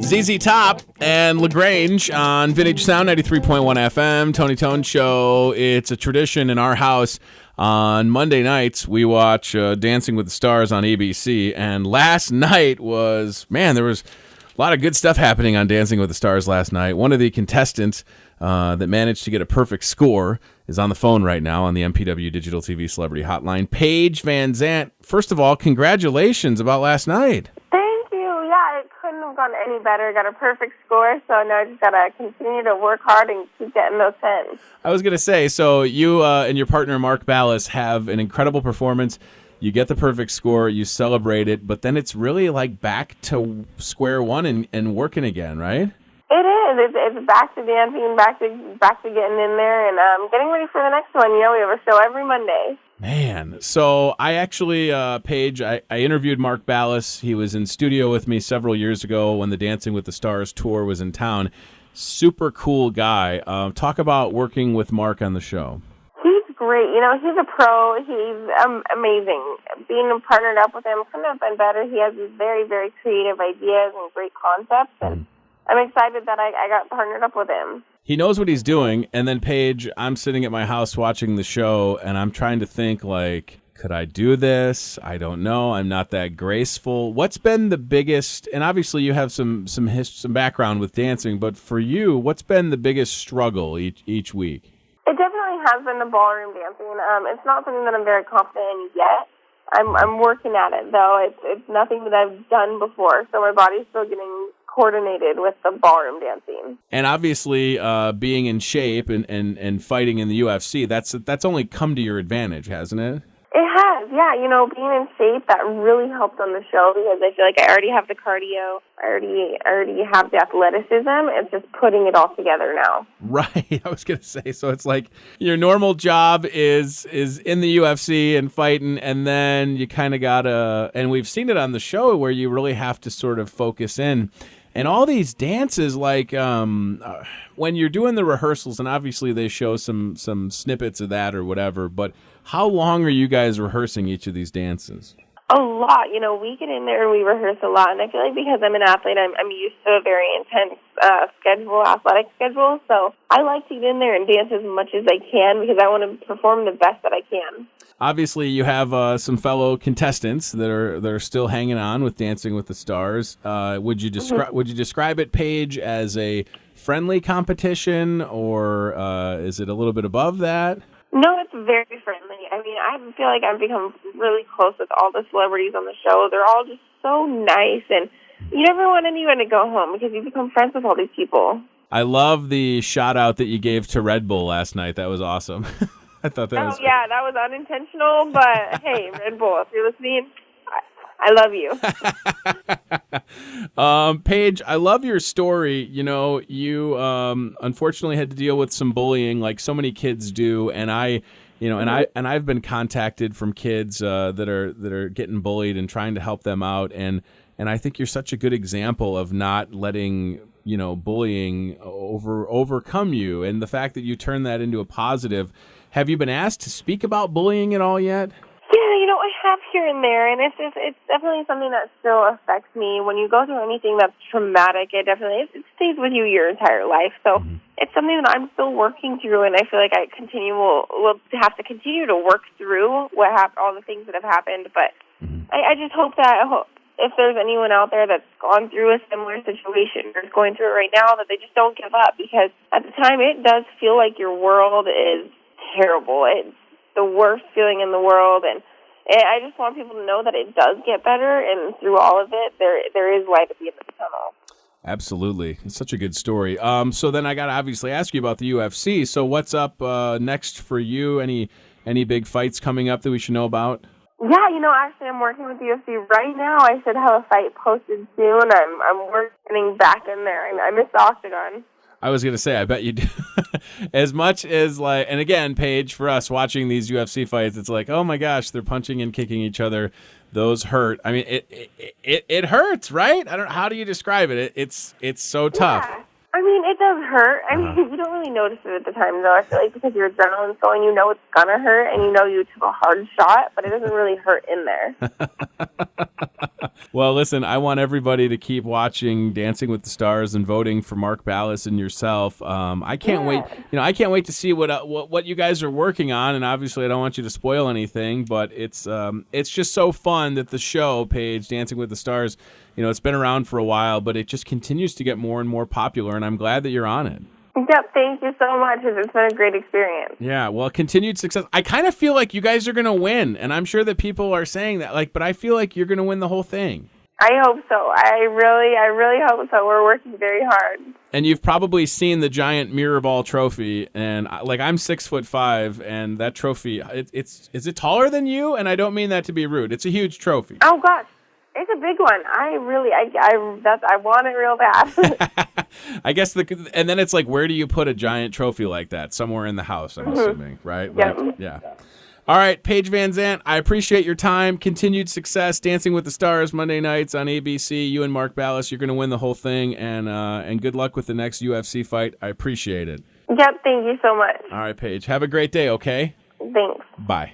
ZZ Top and LaGrange on Vintage Sound 93.1 FM, Tony Tone Show. It's a tradition in our house. On Monday nights, we watch Dancing with the Stars on ABC. And last night there was a lot of good stuff happening on Dancing with the Stars last night. One of the contestants that managed to get a perfect score is on the phone right now on the MPW Digital TV Celebrity Hotline. Paige VanZant, first of all, congratulations about last night. Thank you. Yeah, it couldn't have gone any better. Got a perfect score, so now I just got to continue to work hard and keep getting those 10s. I was going to say, so you and your partner Mark Ballas have an incredible performance. You get the perfect score, you celebrate it, but then it's really like back to square one and working again, right? It is. It's back to dancing, back to getting in there, and getting ready for the next one. You know, we have a show every Monday. Man, so I actually, Paige, I interviewed Mark Ballas. He was in studio with me several years ago when the Dancing with the Stars tour was in town. Super cool guy. Talk about working with Mark on the show. He's great. You know, he's a pro. He's amazing. Being partnered up with him couldn't have been better. He has these very, very creative ideas and great concepts, and I'm excited that I got partnered up with him. He knows what he's doing, and then, Paige, I'm sitting at my house watching the show, and I'm trying to think, like, could I do this? I don't know. I'm not that graceful. What's been the biggest, and obviously you have some background with dancing, but for you, what's been the biggest struggle each week? It definitely has been the ballroom dancing. It's not something that I'm very confident in yet. I'm working at it, though. It's nothing that I've done before, so my body's still getting coordinated with the ballroom dancing. And obviously, being in shape and fighting in the UFC, that's only come to your advantage, hasn't it? It has, yeah. You know, being in shape, that really helped on the show because I feel like I already have the cardio, I already have the athleticism. It's just putting it all together now. Right. I was going to say, so it's like your normal job is in the UFC and fighting, and then you kind of got to, and we've seen it on the show where you really have to sort of focus in. And all these dances, like when you're doing the rehearsals, and obviously they show some snippets of that or whatever, but how long are you guys rehearsing each of these dances? A lot. You know, we get in there and we rehearse a lot. And I feel like because I'm an athlete, I'm used to a very intense athletic schedule. So I like to get in there and dance as much as I can because I want to perform the best that I can. Obviously, you have some fellow contestants that are still hanging on with Dancing with the Stars. Would you describe it, Paige, as a friendly competition, or is it a little bit above that? No, it's very friendly. I mean, I feel like I've become really close with all the celebrities on the show. They're all just so nice, and you never want anyone to go home because you become friends with all these people. I love the shout out that you gave to Red Bull last night. That was awesome. I thought that was... yeah, that was unintentional, but hey, Red Bull, if you're listening, I love you. Paige, I love your story. You know, you unfortunately had to deal with some bullying like so many kids do, and I've been contacted from kids that are getting bullied and trying to help them out, and I think you're such a good example of not letting, you know, bullying overcome you, and the fact that you turn that into a positive. Have you been asked to speak about bullying at all yet? Yeah, you know, I have here and there, and it's definitely something that still affects me. When you go through anything that's traumatic, it stays with you your entire life. So it's something that I'm still working through, and I feel like I will have to continue to work through all the things that have happened. But I just hope that if there's anyone out there that's gone through a similar situation or is going through it right now, that they just don't give up, because at the time it does feel like your world is terrible. It's the worst feeling in the world, and I just want people to know that it does get better, and through all of it, there is light at the end of the tunnel. Absolutely. It's such a good story. So then I got to obviously ask you about the UFC. So what's up next for you? Any big fights coming up that we should know about? Yeah, you know, actually I'm working with the UFC right now. I should have a fight posted soon. I'm working back in there. I miss the octagon. I was going to say, I bet you do. As much as, like, and again, Paige, for us watching these UFC fights, it's like, oh my gosh, they're punching and kicking each other. Those hurt. I mean, it hurts, right? I don't know. How do you describe it? It's so tough. Yeah. I mean, it does hurt. I mean, you don't really notice it at the time, though. I feel like because your adrenaline's going, you know it's gonna hurt, and you know you took a hard shot, but it doesn't really hurt in there. Well, listen, I want everybody to keep watching Dancing with the Stars and voting for Mark Ballas and yourself. I can't wait. I can't wait to see what you guys are working on. And obviously, I don't want you to spoil anything, but it's just so fun that the show, Paige, Dancing with the Stars, it's been around for a while, but it just continues to get more and more popular. And I'm glad that you're on it. Yep, thank you so much. It's been a great experience. Yeah, well, continued success. I kind of feel like you guys are going to win, and I'm sure that people are saying that, but I feel like you're going to win the whole thing. I hope so. I really hope so. We're working very hard. And you've probably seen the giant mirror ball trophy, and I'm 6'5", and that trophy, is it taller than you? And I don't mean that to be rude. It's a huge trophy. Oh gosh. It's a big one. I want it real bad. I guess and then it's like, where do you put a giant trophy like that? Somewhere in the house, I'm assuming, right? Yeah. All right, Paige VanZant, I appreciate your time. Continued success. Dancing with the Stars Monday nights on ABC. You and Mark Ballas, you're going to win the whole thing, and good luck with the next UFC fight. I appreciate it. Yep, thank you so much. All right, Paige. Have a great day. Okay. Thanks. Bye.